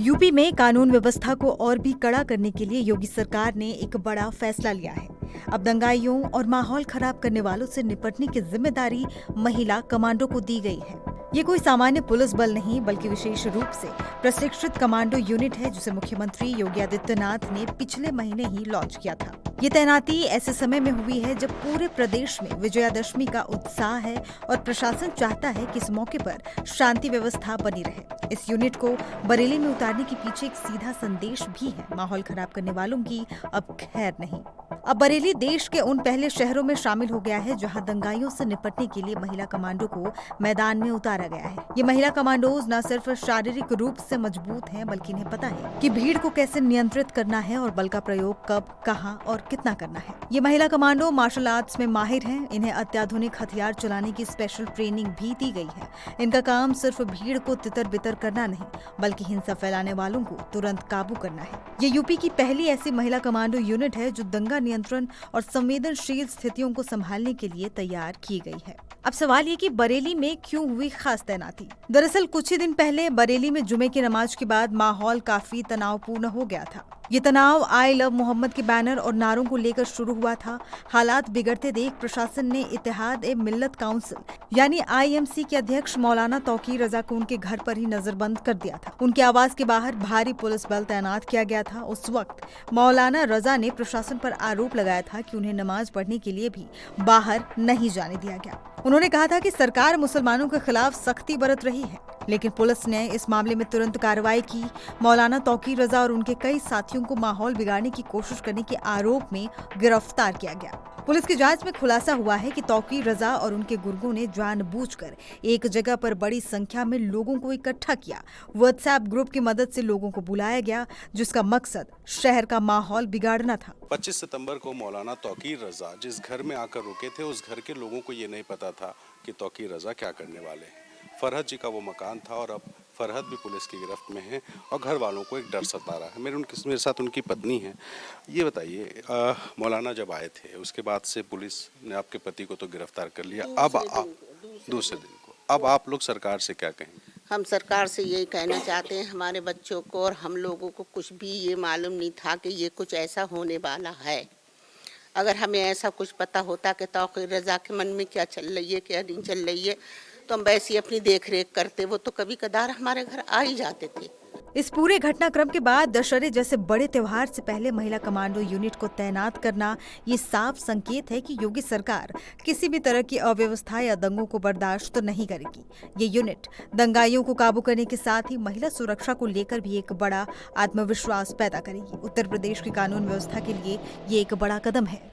UP में कानून व्यवस्था को और भी कड़ा करने के लिए योगी सरकार ने एक बड़ा फैसला लिया है। अब दंगाइयों और माहौल खराब करने वालों से निपटने की जिम्मेदारी महिला कमांडो को दी गई है। ये कोई सामान्य पुलिस बल नहीं बल्कि विशेष रूप से प्रशिक्षित कमांडो यूनिट है जिसे मुख्यमंत्री योगी आदित्यनाथ ने पिछले महीने ही लॉन्च किया था। ये तैनाती ऐसे समय में हुई है जब पूरे प्रदेश में विजयादशमी का उत्साह है और प्रशासन चाहता है कि इस मौके पर शांति व्यवस्था बनी रहे। इस यूनिट को बरेली में उतारने के पीछे एक सीधा संदेश भी है, माहौल खराब करने वालों की अब खैर नहीं। अब बरेली देश के उन पहले शहरों में शामिल हो गया है जहां दंगाइयों से निपटने के लिए महिला कमांडो को मैदान में उतारा गया है। ये महिला कमांडोज न सिर्फ शारीरिक रूप से मजबूत हैं बल्कि इन्हें पता है कि भीड़ को कैसे नियंत्रित करना है और बल का प्रयोग कब, कहां और कितना करना है। ये महिला कमांडो मार्शल आर्ट्स में माहिर हैं। इन्हें अत्याधुनिक हथियार चलाने की स्पेशल ट्रेनिंग भी दी गई है। इनका काम सिर्फ भीड़ को तितर बितर करना नहीं बल्कि हिंसा फैलाने वालों को तुरंत काबू करना है। ये यूपी की पहली ऐसी महिला कमांडो यूनिट है जो दंगा नियंत्रण और संवेदनशील स्थितियों को संभालने के लिए तैयार की गई है। अब सवाल ये कि बरेली में क्यों हुई खास तैनाती। दरअसल कुछ ही दिन पहले बरेली में जुमे की नमाज के बाद माहौल काफी तनावपूर्ण हो गया था। ये तनाव आई लव मोहम्मद के बैनर और नारों को लेकर शुरू हुआ था। हालात बिगड़ते देख प्रशासन ने इत्तेहाद ए मिल्लत काउंसिल यानी IMC के अध्यक्ष मौलाना तौकीर रजा को उनके घर पर ही नजरबंद कर दिया था। उनके आवास के बाहर भारी पुलिस बल तैनात किया गया था। उस वक्त मौलाना रजा ने प्रशासन पर आरोप लगाया था कि उन्हें नमाज पढ़ने के लिए भी बाहर नहीं जाने दिया गया। उन्होंने कहा था कि सरकार मुसलमानों के खिलाफ सख्ती बरत रही है, लेकिन पुलिस ने इस मामले में तुरंत कार्रवाई की। मौलाना तौकीर रजा और उनके कई साथियों को माहौल बिगाड़ने की कोशिश करने के आरोप में गिरफ्तार किया गया। पुलिस की जांच में खुलासा हुआ है कि तौकीर रजा और उनके गुर्गों ने जानबूझकर एक जगह पर बड़ी संख्या में लोगों को इकट्ठा किया। व्हाट्सएप ग्रुप की मदद से लोगों को बुलाया गया जिसका मकसद शहर का माहौल बिगाड़ना था। 25 सितंबर को मौलाना तौकीर रजा जिस घर में आकर रुके थे उस घर के लोगों को ये नहीं पता था कि तौकीर रजा क्या करने वाले हैं। फरहद जी का वो मकान था और अब फरहद भी पुलिस की गिरफ्त में है और घर वालों को एक डर सता रहा है। मेरे साथ उनकी पत्नी है। ये बताइए, मौलाना जब आए थे उसके बाद से पुलिस ने आपके पति को तो गिरफ्तार कर लिया, अब दूसरे दिन को अब आप लोग सरकार से क्या कहेंगे? हम सरकार से यही कहना चाहते हैं, हमारे बच्चों को और हम लोगों को कुछ भी ये मालूम नहीं था कि ये कुछ ऐसा होने वाला है। अगर हमें ऐसा कुछ पता होता कि तौकीर रजा के मन में क्या चल रही है क्या नहीं चल रही है तो हम वैसे ही अपनी देख रेख करते। वो तो कभी कदार हमारे घर आ ही जाते थे। इस पूरे घटनाक्रम के बाद दशहरे जैसे बड़े त्योहार से पहले महिला कमांडो यूनिट को तैनात करना ये साफ संकेत है कि योगी सरकार किसी भी तरह की अव्यवस्था या दंगों को बर्दाश्त तो नहीं करेगी। ये यूनिट दंगाइयों को काबू करने के साथ ही महिला सुरक्षा को लेकर भी एक बड़ा आत्मविश्वास पैदा करेगी। उत्तर प्रदेश की कानून व्यवस्था के लिए ये एक बड़ा कदम है।